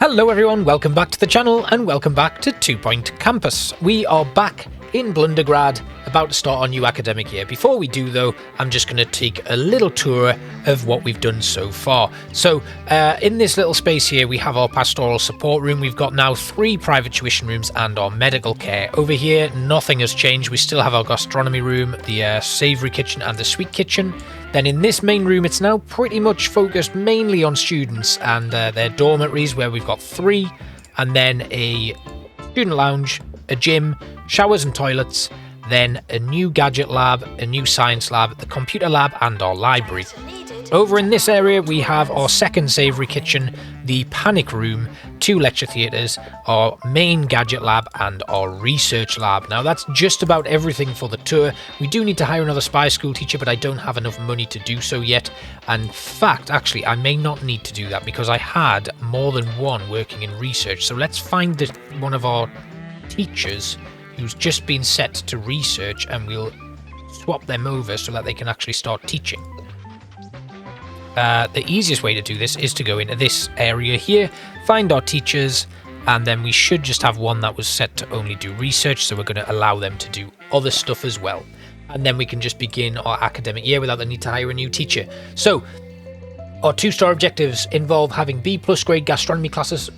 Hello everyone, welcome back to the channel and welcome back to 2 Point Campus. We are back in Blundergrad, about to start our new academic year. Before we do though, I'm just going to take a little tour of what we've done so far. So in this little space here we have our pastoral support room. We've got now 3 private tuition rooms and our medical care. Over here nothing has changed. We still have our gastronomy room, the savoury kitchen and the sweet kitchen. Then in this main room it's now pretty much focused mainly on students and their dormitories, where we've got 3, and then a student lounge, a gym, showers and toilets, then a new gadget lab, a new science lab, the computer lab and our library. Over in this area we have our second savoury kitchen, the panic room, 2 lecture theatres, our main gadget lab and our research lab. Now that's just about everything for the tour. We do need to hire another spy school teacher, but I don't have enough money to do so yet. And in fact, actually, I may not need to do that because I had more than one working in research. So let's find one of our teachers who's just been set to research and we'll swap them over so that they can actually start teaching. The easiest way to do this is to go into this area here, find our teachers, and then we should just have one that was set to only do research, so we're going to allow them to do other stuff as well. And then we can just begin our academic year without the need to hire a new teacher. So, our 2-star objectives involve having B+ grade gastronomy classes,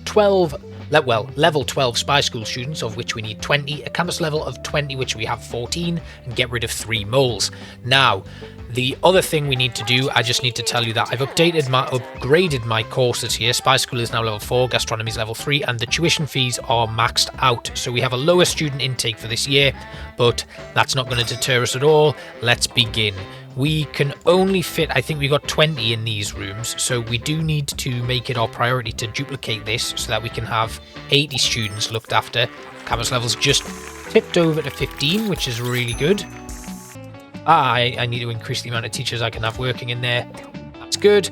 level 12 spy school students, of which we need 20, a campus level of 20, which we have 14, and get rid of 3 moles. Now, the other thing we need to do, I just need to tell you that I've upgraded my courses here. Spy school is now level 4, gastronomy is level 3, and the tuition fees are maxed out. So we have a lower student intake for this year, but that's not going to deter us at all. Let's begin. We can only fit, I think we got 20 in these rooms, so we do need to make it our priority to duplicate this so that we can have 80 students looked after. Campus levels just tipped over to 15, which is really good. I need to increase the amount of teachers I can have working in there. That's good.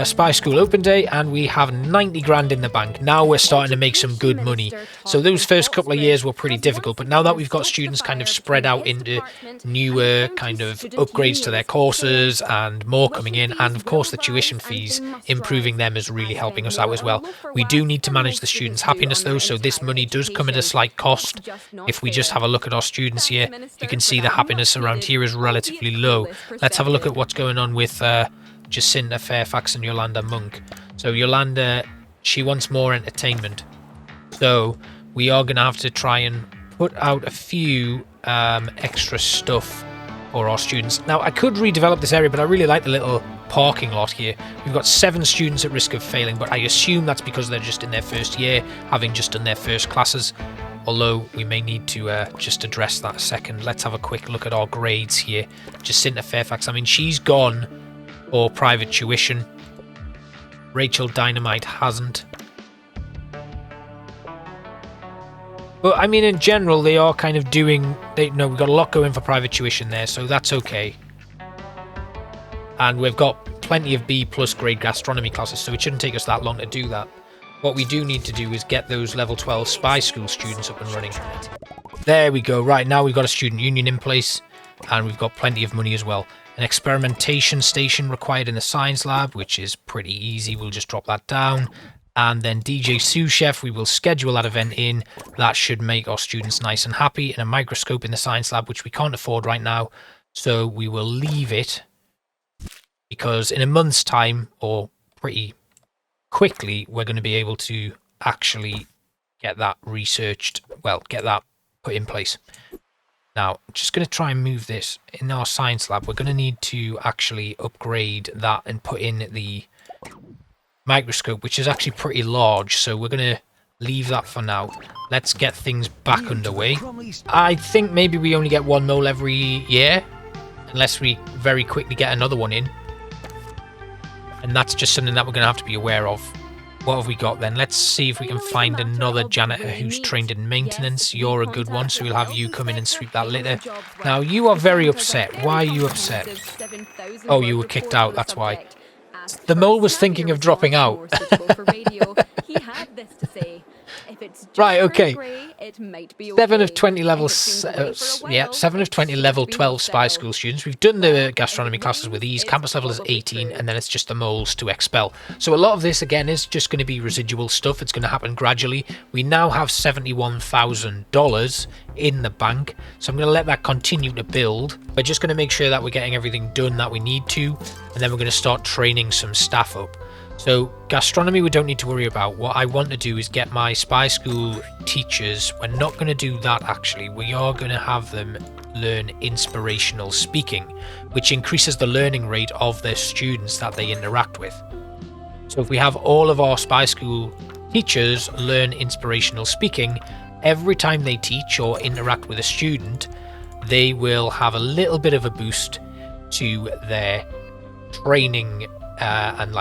Spy school open day, and we have 90 grand in the bank. Now we're starting to make some good money. So those first couple of years were pretty difficult, but now that we've got students kind of spread out into newer kind of upgrades to their courses and more coming in, and of course the tuition fees, improving them is really helping us out as well. We do need to manage the students' happiness though, so this money does come at a slight cost. If we just have a look at our students here, you can see the happiness around here is relatively low. Let's have a look at what's going on with Jacinta, Fairfax and Yolanda Monk. So Yolanda, she wants more entertainment. So we are going to have to try and put out a few extra stuff for our students. Now I could redevelop this area, but I really like the little parking lot here. We've got 7 students at risk of failing, but I assume that's because they're just in their first year, having just done their first classes. Although we may need to just address that a second. Let's have a quick look at our grades here. Jacinta Fairfax, I mean, she's gone or private tuition. Rachel Dynamite hasn't. But I mean, in general, they are kind of doing. We've got a lot going for private tuition there, so that's okay. And we've got plenty of B+ grade gastronomy classes, so it shouldn't take us that long to do that. What we do need to do is get those level 12 spy school students up and running. There we go. Right, now we've got a student union in place, and we've got plenty of money as well. An experimentation station required in the science lab, which is pretty easy. We'll just drop that down. And then DJ Sous Chef, we will schedule that event in. That should make our students nice and happy. And a microscope in the science lab, which we can't afford right now. So we will leave it, because in a month's time, or pretty quickly, we're going to be able to actually get that researched. Well, get that put in place. Now, I'm just going to try and move this. In our science lab, we're going to need to actually upgrade that and put in the microscope, which is actually pretty large, so we're going to leave that for now. Let's get things back underway. I think maybe we only get 1 mole every year, unless we very quickly get another one in. And that's just something that we're going to have to be aware of. What have we got then? Let's see if we can find another janitor who's trained in maintenance. You're a good one, so we'll have you come in and sweep that litter. Now, you are very upset. Why are you upset? Oh, you were kicked out, that's why. The mole was thinking of dropping out. Right, okay. 7 of 20 level, 7 of 20 level 12 spy school students. We've done the gastronomy classes with ease. Campus level is 18, and then it's just the moles to expel. So a lot of this, again, is just going to be residual stuff. It's going to happen gradually. We now have $71,000 in the bank, so I'm going to let that continue to build. We're just going to make sure that we're getting everything done that we need to, and then we're going to start training some staff up. So gastronomy we don't need to worry about. What I want to do is get my spy school teachers. We're not going to do that actually. We are going to have them learn inspirational speaking, which increases the learning rate of their students that they interact with. So if we have all of our spy school teachers learn inspirational speaking, every time they teach or interact with a student, they will have a little bit of a boost to their training and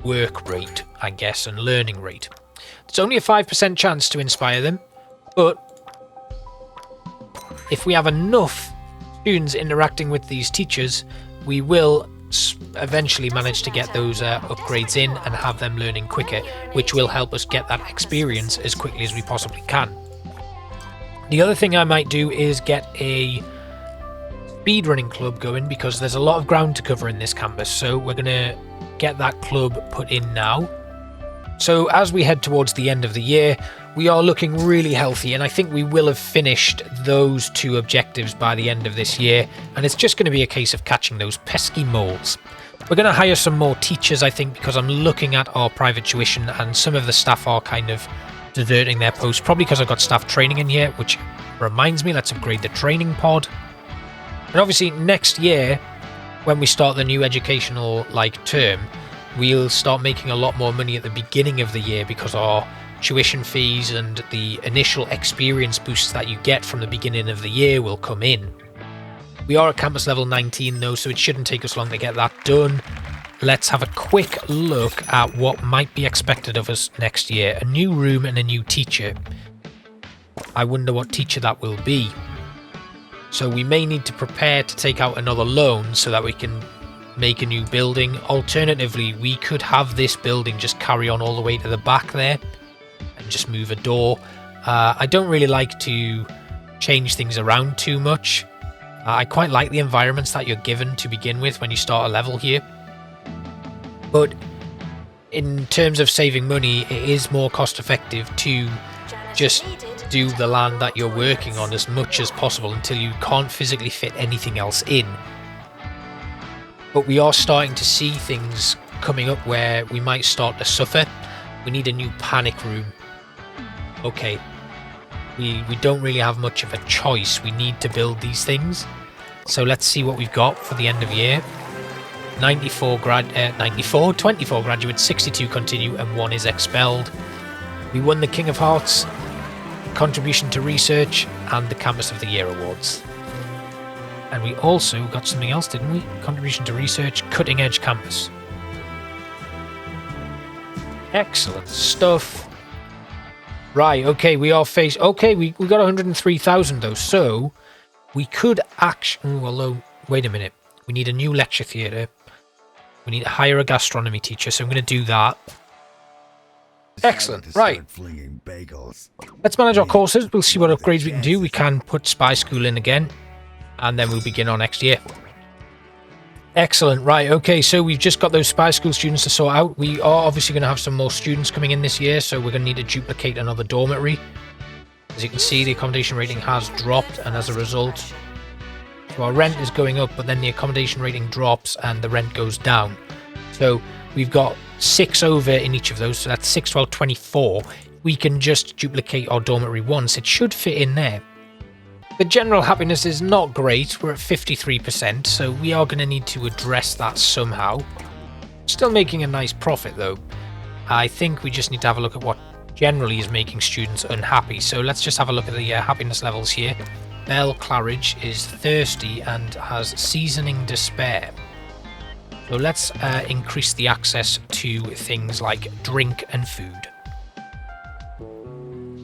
work rate, I guess, and learning rate. It's only a 5% chance to inspire them, but if we have enough students interacting with these teachers, we will eventually manage to get those upgrades in and have them learning quicker, which will help us get that experience as quickly as we possibly can. The other thing I might do is get a speedrunning club going, because there's a lot of ground to cover in this campus, so we're going to get that club put in now. So as we head towards the end of the year, we are looking really healthy, and I think we will have finished those 2 objectives by the end of this year, and it's just going to be a case of catching those pesky moles. We're going to hire some more teachers, I think, because I'm looking at our private tuition and some of the staff are kind of deserting their posts, probably because I've got staff training in here, which reminds me, let's upgrade the training pod. And obviously next year, when we start the new educational term, we'll start making a lot more money at the beginning of the year, because our tuition fees and the initial experience boosts that you get from the beginning of the year will come in. We are at campus level 19 though, so it shouldn't take us long to get that done. Let's have a quick look at what might be expected of us next year. A new room and a new teacher. I wonder what teacher that will be. So we may need to prepare to take out another loan so that we can make a new building. Alternatively, we could have this building just carry on all the way to the back there and just move a door. I don't really like to change things around too much. I quite like the environments that you're given to begin with when you start a level here. But in terms of saving money, it is more cost effective to just do the land that you're working on as much as possible until you can't physically fit anything else in. But we are starting to see things coming up where we might start to suffer. We need a new panic room. Okay, we don't really have much of a choice. We need to build these things. So let's see what we've got for the end of year. 24 graduates, 62 continue, and 1 is expelled. We won the King of Hearts, contribution to research, and the Campus of the Year awards. And we also got something else, didn't we? Contribution to research, cutting edge campus. Excellent stuff. Right, okay, we are faced. Okay, we got 103,000 though, so we could actually. Although, wait a minute, we need a new lecture theatre. We need to hire a gastronomy teacher, so I'm going to do that. Excellent, right. Let's manage our courses. We'll see what upgrades we can do. We can put Spy School in again, and then we'll begin our next year. Excellent, right, okay, so we've just got those Spy School students to sort out. We are obviously going to have some more students coming in this year, so we're going to need to duplicate another dormitory. As you can see, the accommodation rating has dropped, and as a result, so our rent is going up, but then the accommodation rating drops and the rent goes down. So we've got 6 over in each of those, so that's 6, 12, 24. We can just duplicate our dormitory once. It should fit in there. The general happiness is not great. We're at 53%, so we are going to need to address that somehow. Still making a nice profit, though. I think we just need to have a look at what generally is making students unhappy. So let's just have a look at the happiness levels here. Belle Claridge is thirsty and has seasoning despair. So let's increase the access to things like drink and food.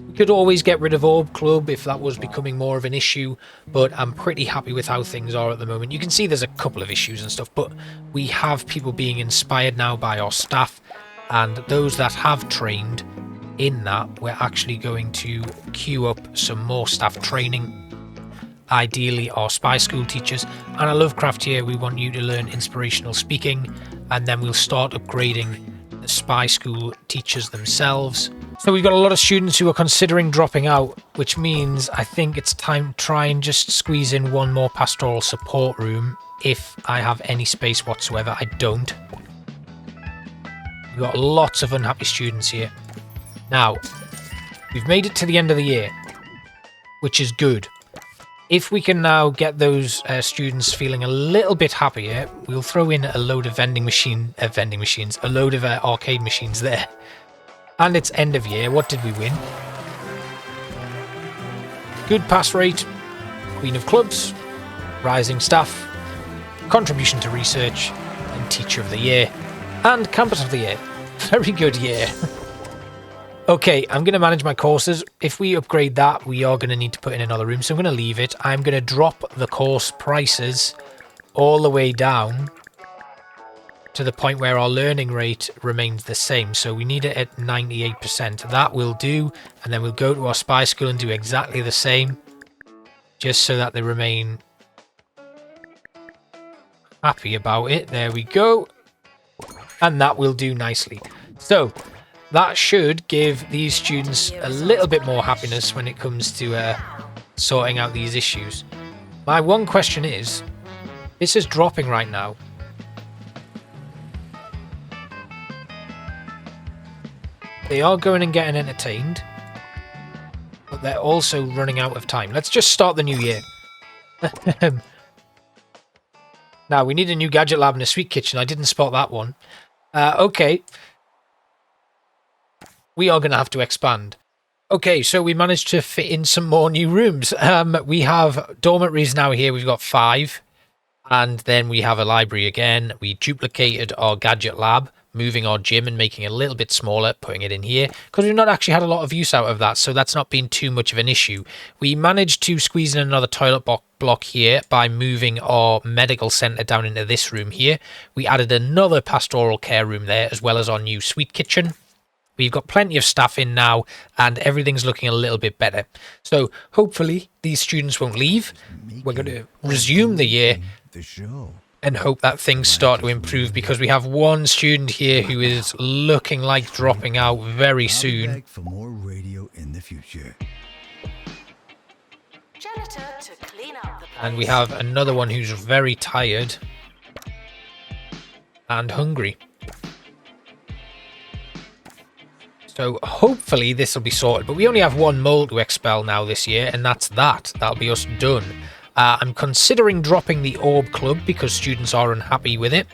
We could always get rid of Orb Club if that was becoming more of an issue, but I'm pretty happy with how things are at the moment. You can see there's a couple of issues and stuff, but we have people being inspired now by our staff, and those that have trained in that, we're actually going to queue up some more staff training. Ideally, our spy school teachers. And I love craft here. We want you to learn inspirational speaking, and then we'll start upgrading the spy school teachers themselves. So we've got a lot of students who are considering dropping out, which means I think it's time to try and just squeeze in one more pastoral support room if I have any space whatsoever. I don't. We've got lots of unhappy students here. Now, we've made it to the end of the year, which is good. If we can now get those students feeling a little bit happier, we'll throw in a load of a load of arcade machines there. And it's end of year. What did we win? Good pass rate, Queen of Clubs, Rising Staff, Contribution to Research, and Teacher of the Year, and Campus of the Year. Very good year. Okay, I'm going to manage my courses. If we upgrade that, we are going to need to put in another room, so I'm going to leave it. I'm going to drop the course prices all the way down to the point where our learning rate remains the same. So we need it at 98%. That will do, and then we'll go to our spy school and do exactly the same, just so that they remain happy about it. There we go. And that will do nicely. So that should give these students a little bit more happiness when it comes to sorting out these issues. My one question is, this is dropping right now. They are going and getting entertained, but they're also running out of time. Let's just start the new year. Now, we need a new gadget lab and a sweet kitchen. I didn't spot that one. Okay. We are going to have to expand. Okay, so we managed to fit in some more new rooms. We have dormitories now here. We've got 5. And then we have a library again. We duplicated our gadget lab, moving our gym and making it a little bit smaller, putting it in here, because we've not actually had a lot of use out of that, so that's not been too much of an issue. We managed to squeeze in another toilet block here by moving our medical centre down into this room here. We added another pastoral care room there, as well as our new sweet kitchen. We've got plenty of staff in now, and everything's looking a little bit better. So hopefully these students won't leave. We're going to resume the year and hope that things start to improve, because we have one student here who is looking like dropping out very soon. For more radio in the future. Janitor to clean up the place. And we have another one who's very tired and hungry. So hopefully this will be sorted, but we only have one mole to expel now this year, and that's that. That'll be us done. I'm considering dropping the Orb Club because students are unhappy with it.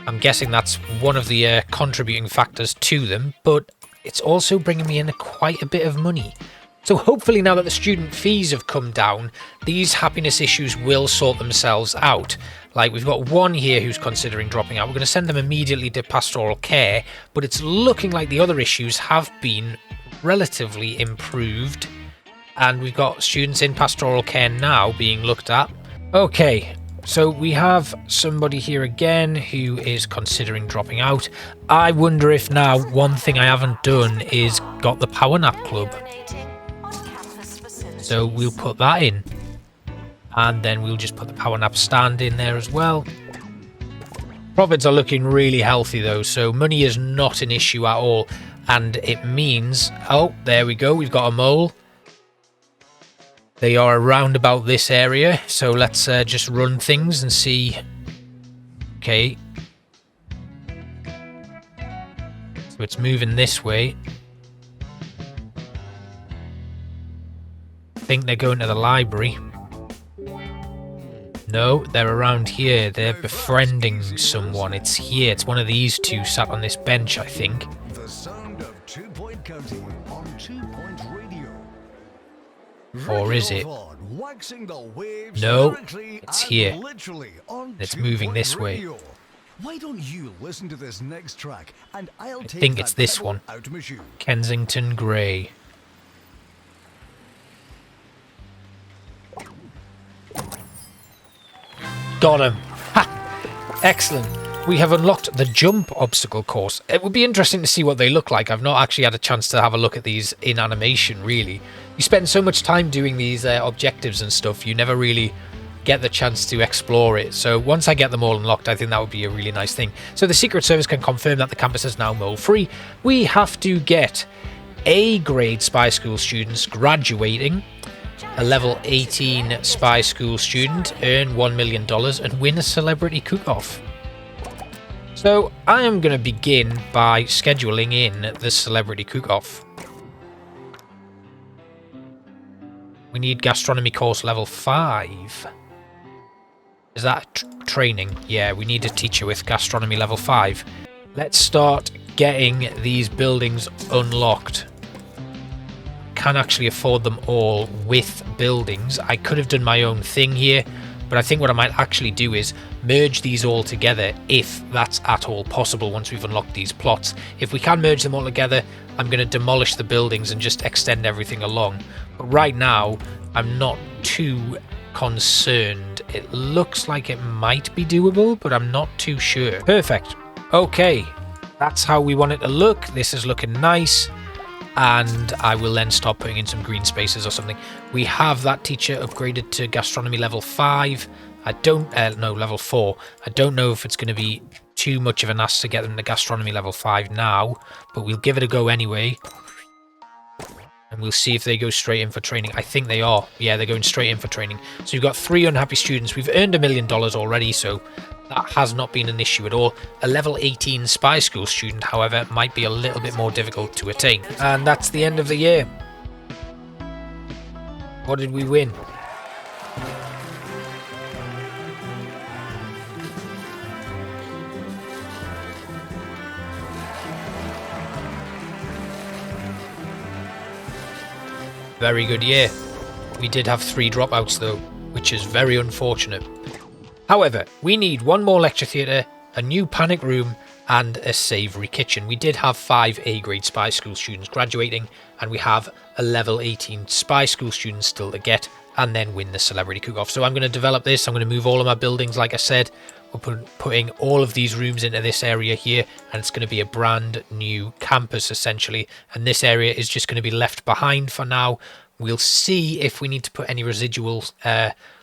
I'm guessing that's one of the contributing factors to them, but it's also bringing me in quite a bit of money. So hopefully now that the student fees have come down, these happiness issues will sort themselves out. Like, we've got one here who's considering dropping out. We're going to send them immediately to pastoral care, but it's looking like the other issues have been relatively improved. And we've got students in pastoral care now being looked at. Okay, so we have somebody here again who is considering dropping out. I wonder if now one thing I haven't done is got the power nap club. So we'll put that in. And then we'll just put the power nap stand in there as well. Profits are looking really healthy though, so money is not an issue at all. And it means, oh, there we go, we've got a mole. They are around about this area, so let's just run things and see. Okay. So it's moving this way. I think they're going to the library. No, they're around here. They're befriending someone. It's here. It's one of these two sat on this bench, I think. The sound of 2 Point County on 2 Point Radio. Or is it? No, it's here. It's moving this way. Why don't you listen to this next track and I'll I take think that it's this pebble one. out of my shoe. Kensington Grey. Got him. Ha! Excellent. we have unlocked the jump obstacle course. It would be interesting to see what they look like. I've not actually had a chance to have a look at these in animation, really. You spend so much time doing these objectives and stuff, you never really get the chance to explore it. So once I get them all unlocked, I think that would be a really nice thing. So the Secret Service can confirm that the campus is now mole-free. We have to get A-grade spy school students graduating, a level 18 spy school student, earn $1 million, and win a celebrity cook-off. So I am going to begin by scheduling in the celebrity cook-off. We need gastronomy course level 5. Is that training? Yeah, we need a teacher with gastronomy level 5. Let's start getting these buildings unlocked. Can actually afford them all with buildings. I could have done my own thing here, but I think what I might actually do is merge these all together if that's at all possible once we've unlocked these plots. If we can merge them all together, I'm going to demolish the buildings and just extend everything along. But right now, I'm not too concerned. It looks like it might be doable, but I'm not too sure. Perfect. Okay, that's how we want it to look. This is looking nice. And I will then start putting in some green spaces or something. We have that teacher upgraded to gastronomy level 5. I don't, no, level 4. I don't know if it's going to be too much of an ask to get them to gastronomy level 5 now, but we'll give it a go anyway. And we'll see if they go straight in for training. I think they are. Yeah, they're going straight in for training. So we've got 3 unhappy students. We've earned $1 million already, so that has not been an issue at all. A level 18 spy school student, however, might be a little bit more difficult to attain. And that's the end of the year. What did we win? Very good year. We did have 3 dropouts though, which is very unfortunate. However, we need 1 more lecture theatre, a new panic room, and a savoury kitchen. We did have 5 A-grade spy school students graduating, and we have a level 18 spy school student still to get, and then win the celebrity cook-off. So I'm going to develop this. I'm going to move all of my buildings, like I said. We're putting all of these rooms into this area here, and it's going to be a brand new campus, essentially. And this area is just going to be left behind for now. We'll see if we need to put any residual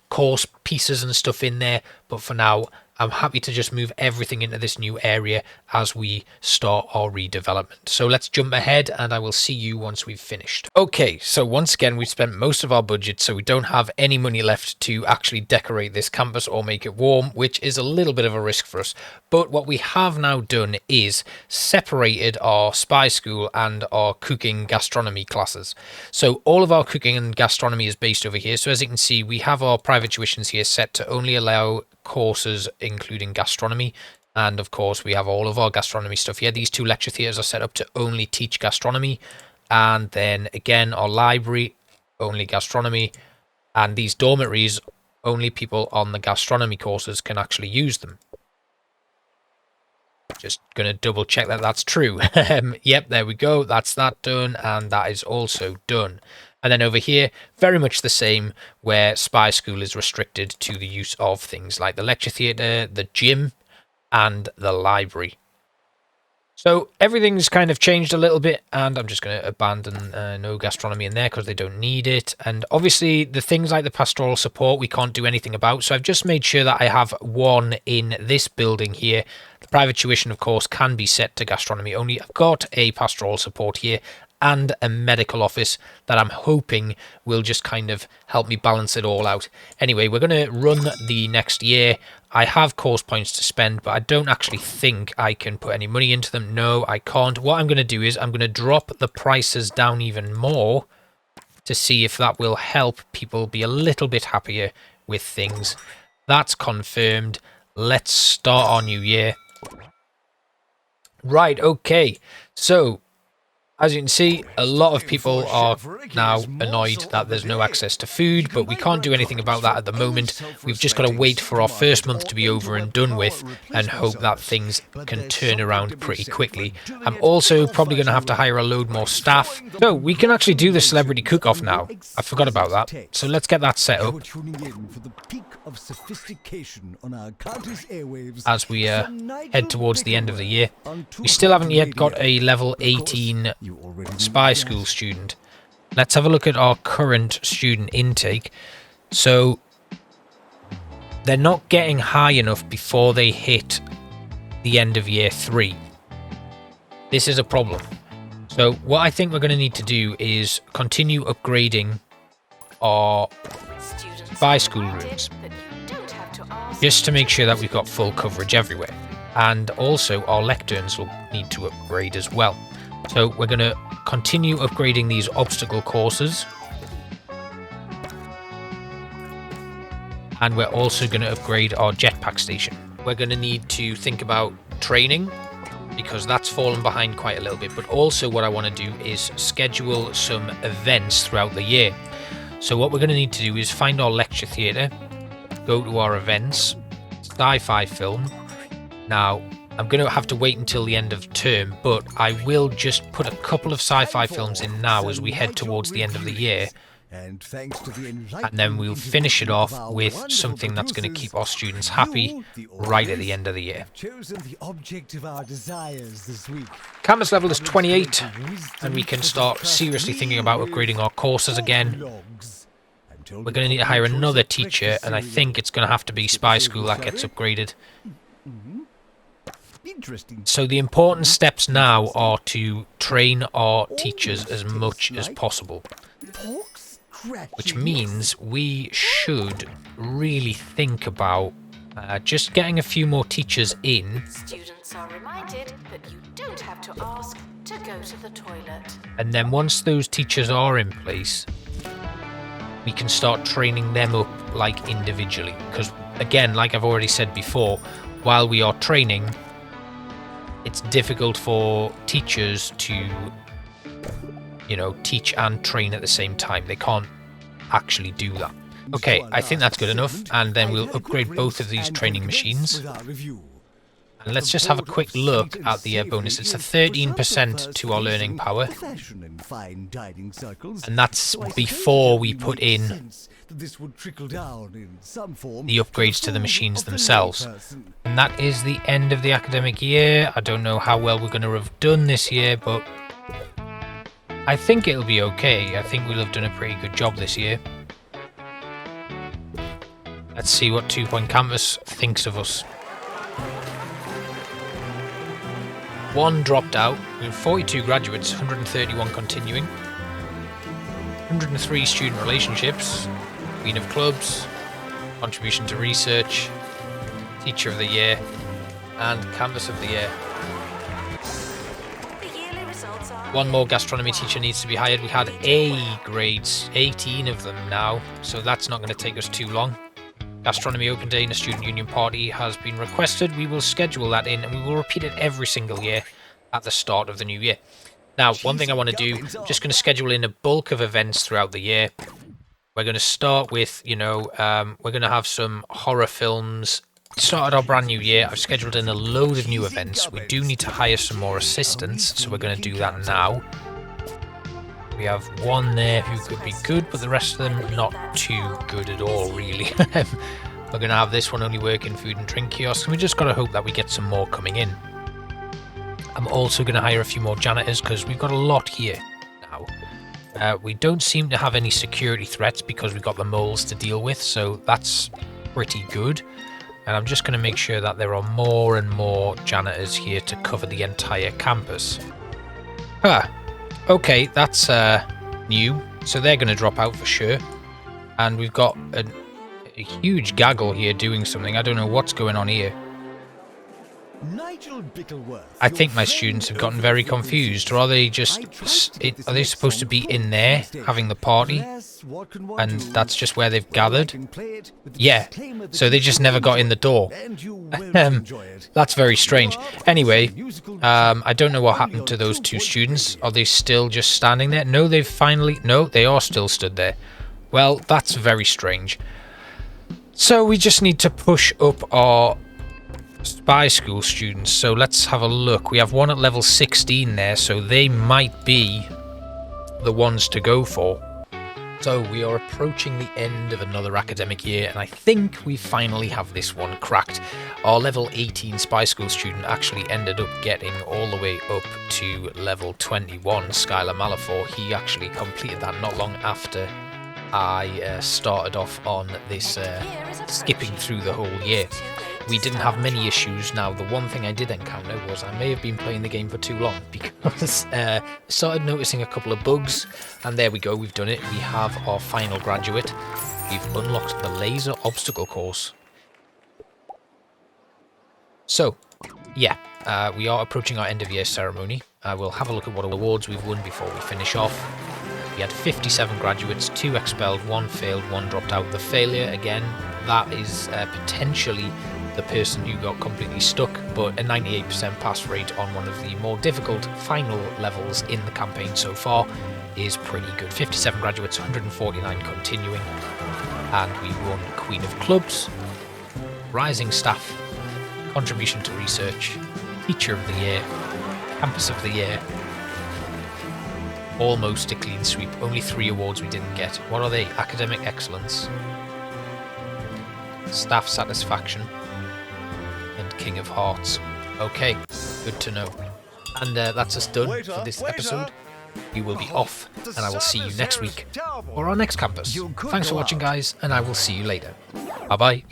course pieces and stuff in there, but for now I'm happy to just move everything into this new area as we start our redevelopment. So let's jump ahead and I will see you once we've finished. Okay, so once again we've spent most of our budget, so we don't have any money left to actually decorate this campus or make it warm, which is a little bit of a risk for us. But what we have now done is separated our spy school and our cooking gastronomy classes. So all of our cooking and gastronomy is based over here. So as you can see, we have our private tuitions here set to only allow courses including gastronomy, and of course we have all of our gastronomy stuff here. These 2 lecture theatres are set up to only teach gastronomy, and then again our library only gastronomy, and these dormitories only people on the gastronomy courses can actually use them. Just gonna double check that that's true. Yep, there we go, that's that done, and that is also done. And then over here, very much the same, where spy school is restricted to the use of things like the lecture theatre, the gym, and the library. So everything's kind of changed a little bit, and I'm just going to abandon no gastronomy in there because they don't need it. And obviously the things like the pastoral support we can't do anything about, so I've just made sure that I have 1 in this building here. The private tuition, of course, can be set to gastronomy only. I've got a pastoral support here and a medical office that I'm hoping will just kind of help me balance it all out. Anyway, we're going to run the next year. I have course points to spend, but I don't actually think I can put any money into them. No, I can't. What I'm going to do is I'm going to drop the prices down even more to see if that will help people be a little bit happier with things. That's confirmed. Let's start our new year. Right, okay. So As you can see, a lot of people are now annoyed that there's no access to food, but we can't do anything about that at the moment. We've just got to wait for our first month to be over and done with and hope that things can turn around pretty quickly. I'm also probably going to have to hire a load more staff. So we can actually do the celebrity cook-off now. I forgot about that. So let's get that set up as we head towards the end of the year. We still haven't yet got a level 18 spy school student. Let's have a look at our current student intake. So they're not getting high enough before they hit the end of year 3. This is a problem. So what I think we're going to need to do is continue upgrading our spy school rooms, just to make sure that we've got full coverage everywhere. And also our lecterns will need to upgrade as well. So we're going to continue upgrading these obstacle courses. And we're also going to upgrade our jetpack station. We're going to need to think about training, because that's fallen behind quite a little bit. But also what I want to do is schedule some events throughout the year. So what we're going to need to do is find our lecture theatre, go to our events, sci-fi film. Now, I'm going to have to wait until the end of term, but I will just put a couple of sci-fi films in now as we head towards the end of the year. And then we'll finish it off with something that's going to keep our students happy right at the end of the year. Canvas level is 28, and we can start seriously thinking about upgrading our courses again. We're going to need to hire another teacher, and I think it's going to have to be Spy School that gets upgraded. So the important steps now are to train our teachers as much as possible, which means we should really think about just getting a few more teachers in. Students are reminded that you don't have to ask to go to the toilet. And then once those teachers are in place, we can start training them up like individually. Because again, like I've already said before, while we are training, it's difficult for teachers to, you know, teach and train at the same time. They can't actually do that. Okay, I think that's good enough. And then we'll upgrade both of these training machines. And let's just have a quick look at the bonus. It's a 13% to our learning power. And that's before we put in the upgrades to the machines themselves. And that is the end of the academic year. I don't know how well we're going to have done this year, but I think it'll be okay. I think we'll have done a pretty good job this year. Let's see what 2 Point Campus thinks of us. 1 dropped out. We have 42 graduates, 131 continuing, 103 student relationships, Queen of Clubs, Contribution to Research, Teacher of the Year, and Canvas of the Year. The yearly results are 1 more gastronomy teacher needs to be hired. We had A grades, 18 of them now, so that's not going to take us too long. Gastronomy Open Day and a Student Union Party has been requested. We will schedule that in, and we will repeat it every single year at the start of the new year. Now, one thing I want to do, I'm just going to schedule in a bulk of events throughout the year. We're going to start with, you know, we're going to have some horror films. Started our brand new year. I've scheduled in a load of new events. We do need to hire some more assistants, so we're going to do that now. We have 1 there who could be good, but the rest of them not too good at all, really. We're going to have this one only work in food and drink kiosks, and we just got to hope that we get some more coming in. I'm also going to hire a few more janitors, because we've got a lot here now. We don't seem to have any security threats because we've got the moles to deal with, so that's pretty good. And I'm just going to make sure that there are more and more janitors here to cover the entire campus. Okay, that's new. So they're going to drop out for sure. And we've got a huge gaggle here doing something. I don't know what's going on here. Nigel Bickleworth. I think my students have gotten very confused. Or are they just... Are they supposed to be in there, having the party? And that's just where they've gathered? Yeah, so they just never got in the door. That's very strange. Anyway, I don't know what happened to those two students. Are they still just standing there? No, they've finally... No, they are still stood there. Well, that's very strange. So we just need to push up our spy school students. So let's have a look. We have one at level 16 there, so they might be the ones to go for. So we are approaching the end of another academic year, and I think we finally have this one cracked. Our level 18 spy school student actually ended up getting all the way up to level 21, Skylar Malafor. He actually completed that not long after I started off on this skipping through the whole year. We didn't have many issues. Now, the one thing I did encounter was I may have been playing the game for too long, because I started noticing a couple of bugs, and there we go, we've done it. We have our final graduate. We've unlocked the laser obstacle course. So, yeah, we are approaching our end of year ceremony. We'll have a look at what awards we've won before we finish off. We had 57 graduates, 2 expelled, 1 failed, 1 dropped out. The failure, again, that is potentially the person who got completely stuck, but a 98% pass rate on one of the more difficult final levels in the campaign so far is pretty good. 57 graduates, 149 continuing, and we won Queen of Clubs, Rising Staff, Contribution to Research, Teacher of the Year, Campus of the Year. Almost a clean sweep. Only 3 awards we didn't get. What are they? Academic Excellence, Staff Satisfaction, and King of Hearts. Okay, good to know. And that's us done for this episode. We will be off, and I will see you next week for our next campus. Thanks for watching, guys, and I will see you later. Bye-bye.